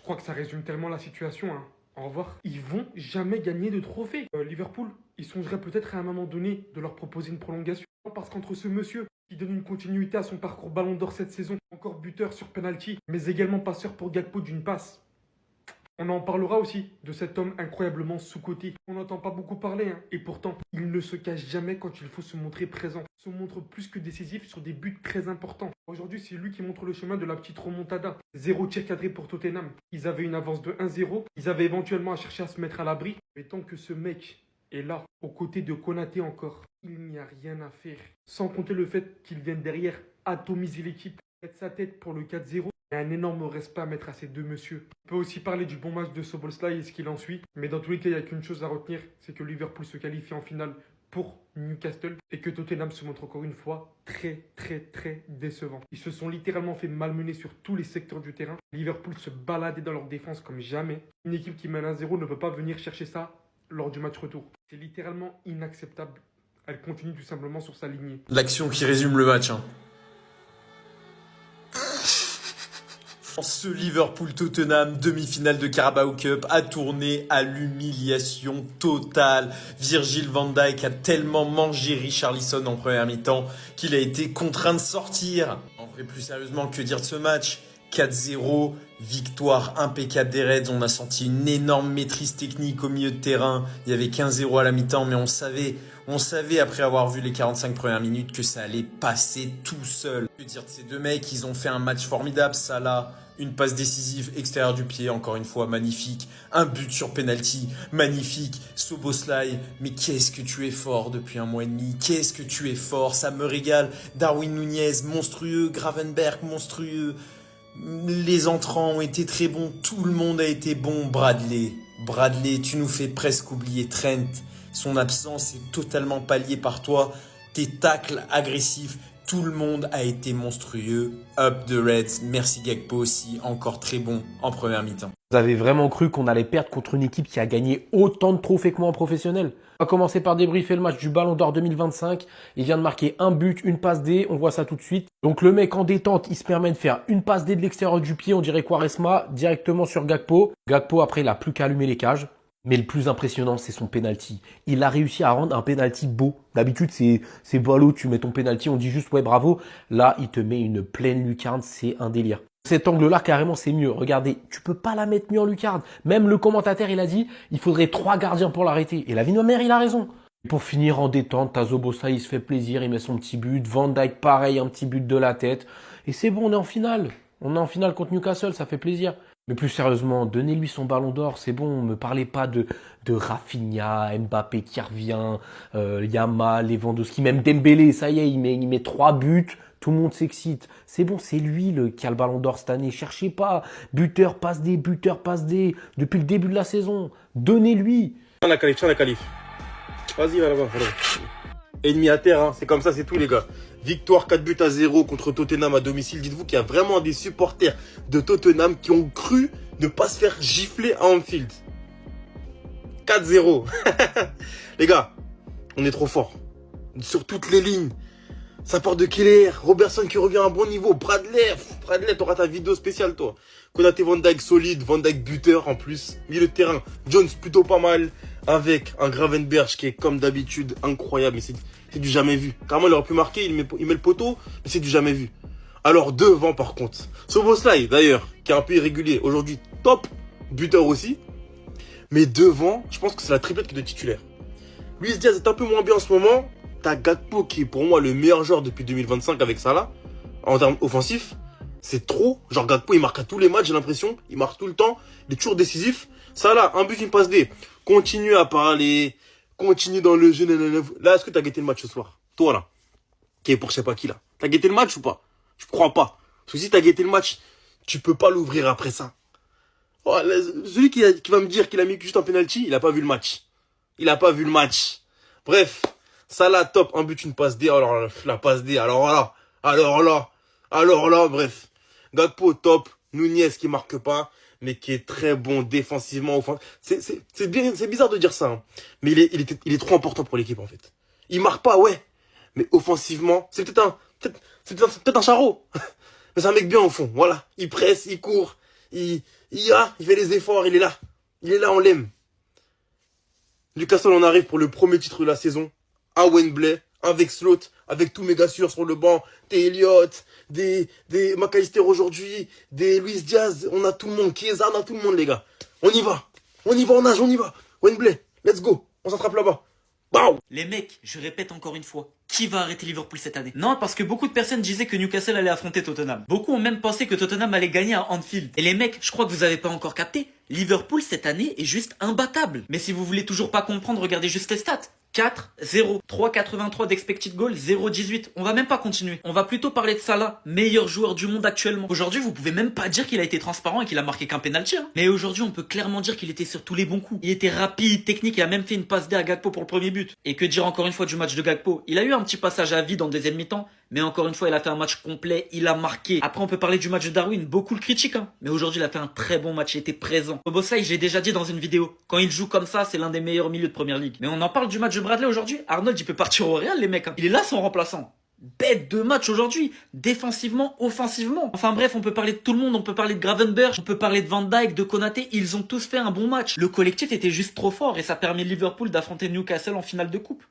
crois que ça résume tellement la situation, hein. Au revoir. Ils vont jamais gagner de trophée. Liverpool, ils songeraient peut-être à un moment donné de leur proposer une prolongation. Parce qu'entre ce monsieur qui donne une continuité à son parcours Ballon d'Or cette saison, encore buteur sur penalty, mais également passeur pour Gakpo d'une passe. On en parlera aussi de cet homme incroyablement sous-coté. On n'entend pas beaucoup parler, hein. Et pourtant, il ne se cache jamais quand il faut se montrer présent. Se montre plus que décisif sur des buts très importants. Aujourd'hui, c'est lui qui montre le chemin de la petite remontada. 0 tir cadré pour Tottenham. Ils avaient une avance de 1-0. Ils avaient éventuellement à chercher à se mettre à l'abri. Mais tant que ce mec est là, aux côtés de Konaté encore, il n'y a rien à faire. Sans compter le fait qu'il vienne derrière atomiser l'équipe. Mettre sa tête pour le 4-0. Il y a un énorme respect à mettre à ces deux messieurs. On peut aussi parler du bon match de Szoboszlai et ce qu'il en suit. Mais dans tous les cas, il n'y a qu'une chose à retenir, c'est que Liverpool se qualifie en finale pour Newcastle et que Tottenham se montre encore une fois très décevant. Ils se sont littéralement fait malmener sur tous les secteurs du terrain. Liverpool se baladait dans leur défense comme jamais. Une équipe qui mène 1-0 ne peut pas venir chercher ça lors du match retour. C'est littéralement inacceptable. Elle continue tout simplement sur sa lignée. L'action qui résume le match, hein. Ce Liverpool-Tottenham, demi-finale de Carabao Cup, a tourné à l'humiliation totale. Virgil van Dijk a tellement mangé Richarlison en première mi-temps qu'il a été contraint de sortir. En vrai, plus sérieusement, que dire de ce match ? 4-0, victoire impeccable des Reds. On a senti une énorme maîtrise technique au milieu de terrain. Il y avait 15-0 à la mi-temps, mais on savait après avoir vu les 45 premières minutes que ça allait passer tout seul. Que dire de ces deux mecs ? Ils ont fait un match formidable. Salah, une passe décisive extérieure du pied, encore une fois, magnifique. Un but sur penalty, magnifique. Szoboszlai, mais qu'est-ce que tu es fort depuis un mois et demi. Qu'est-ce que tu es fort, ça me régale. Darwin Nunez, monstrueux. Gravenberch, monstrueux. Les entrants ont été très bons. Tout le monde a été bon. Bradley, tu nous fais presque oublier Trent. Son absence est totalement palliée par toi. Tes tacles agressifs. Tout le monde a été monstrueux. Up the Reds. Merci Gakpo aussi. Encore très bon en première mi-temps. Vous avez vraiment cru qu'on allait perdre contre une équipe qui a gagné autant de trophées que moi en professionnel? On va commencer par débriefer le match du Ballon d'Or 2025. Il vient de marquer un but, une passe D. On voit ça tout de suite. Donc le mec en détente, il se permet de faire une passe D de l'extérieur du pied. On dirait Quaresma directement sur Gakpo. Gakpo après, il a plus qu'à allumer les cages. Mais le plus impressionnant, c'est son penalty. Il a réussi à rendre un penalty beau. D'habitude, c'est ballot, tu mets ton penalty, on dit juste ouais bravo. Là, il te met une pleine lucarne, c'est un délire. Cet angle-là, carrément, c'est mieux. Regardez, tu peux pas la mettre mieux en lucarne. Même le commentateur, il a dit, il faudrait 3 gardiens pour l'arrêter. Et la vie de ma mère, il a raison. Pour finir en détente, Szoboszlai, il se fait plaisir, il met son petit but. Van Dijk, pareil, un petit but de la tête. Et c'est bon, on est en finale. On est en finale contre Newcastle, ça fait plaisir. Mais plus sérieusement, donnez-lui son ballon d'or, c'est bon. Ne me parlez pas de Rafinha, Mbappé qui revient, Yamal, Lewandowski, même Dembélé, ça y est, il met 3 buts. Tout le monde s'excite. C'est bon, c'est lui qui a le ballon d'or cette année. Cherchez pas. Buteur, passe D. Depuis le début de la saison. Donnez-lui. Tiens la qualif. Vas-y, va là-bas. Ennemi à terre, hein. C'est comme ça, c'est tout les gars. Victoire 4-0 contre Tottenham à domicile. Dites-vous qu'il y a vraiment des supporters de Tottenham qui ont cru ne pas se faire gifler à Anfield. 4-0. Les gars, on est trop fort. Sur toutes les lignes. Ça part de Keller, Robertson qui revient à un bon niveau, Bradley, t'auras ta vidéo spéciale toi. Konaté, Van Dijk solide, Van Dijk buteur en plus, milieu de terrain, Jones plutôt pas mal, avec un Gravenberch qui est comme d'habitude incroyable, mais c'est du jamais vu. Carrément il aurait pu marquer, il met le poteau, mais c'est du jamais vu. Alors devant par contre, Szoboszlai d'ailleurs, qui est un peu irrégulier, aujourd'hui top, buteur aussi, mais devant, je pense que c'est la triplette qui est de titulaire. Luis Diaz est un peu moins bien en ce moment. T'as Gakpo qui est pour moi le meilleur joueur depuis 2025 avec Salah en termes offensifs. C'est trop. Genre Gakpo il marque à tous les matchs, j'ai l'impression. Il marque tout le temps. Il est toujours décisif. Salah, un but, une passe D. Continue à parler. Continue dans le jeu. Là, est-ce que t'as guetté le match ce soir? Toi là. Qui est pour je sais pas qui là. T'as guetté le match ou pas? Je crois pas. Parce que si t'as guetté le match, tu peux pas l'ouvrir après ça. Oh, celui qui va me dire qu'il a mis juste un penalty, il a pas vu le match. Il a pas vu le match. Bref. Salah top, un but, une passe D, alors la passe D, alors là, bref. Gakpo top, Nunez qui marque pas, mais qui est très bon défensivement. Enfin, c'est bizarre de dire ça, hein. Mais il est trop important pour l'équipe en fait. Il marque pas, ouais, mais offensivement, c'est peut-être un charreau. Mais c'est un mec bien au fond, voilà. Il presse, il court, il fait les efforts, il est là. Il est là, on l'aime. Newcastle, on arrive pour le premier titre de la saison, à Wembley, avec Slot, avec tous mes gars sûrs sur le banc, des Elliott, des McAllister aujourd'hui, des Luis Diaz, on a tout le monde, Chiesa, on a tout le monde, les gars. On y va, on nage, on y va. Wembley, let's go, on s'attrape là-bas. Bam. Les mecs, je répète encore une fois, qui va arrêter Liverpool cette année? Non, parce que beaucoup de personnes disaient que Newcastle allait affronter Tottenham. Beaucoup ont même pensé que Tottenham allait gagner à Anfield. Et les mecs, je crois que vous avez pas encore capté, Liverpool cette année est juste imbattable. Mais si vous voulez toujours pas comprendre, regardez juste les stats. 4-0, 3,83 d'expected goal, 0,18. On va même pas continuer. On va plutôt parler de Salah, meilleur joueur du monde actuellement. Aujourd'hui, vous pouvez même pas dire qu'il a été transparent et qu'il a marqué qu'un penalty. Hein. Mais aujourd'hui, on peut clairement dire qu'il était sur tous les bons coups. Il était rapide, technique, il a même fait une passe D à Gakpo pour le premier but. Et que dire encore une fois du match de Gakpo? Il a eu un petit passage à vide en deuxième mi-temps, mais encore une fois, il a fait un match complet, il a marqué. Après, on peut parler du match de Darwin, beaucoup le critiquent, hein. Mais aujourd'hui, il a fait un très bon match, il était présent. Szoboszlai, j'ai déjà dit dans une vidéo, quand il joue comme ça, c'est l'un des meilleurs milieux de première ligue. Mais on en parle du match de Bradley aujourd'hui. Arnold, il peut partir au Real, les mecs, hein. Il est là, son remplaçant. Bête de match aujourd'hui, défensivement, offensivement. Enfin bref, on peut parler de tout le monde, on peut parler de Gravenberch, on peut parler de Van Dijk, de Konaté, ils ont tous fait un bon match. Le collectif était juste trop fort et ça permet Liverpool d'affronter Newcastle en finale de coupe.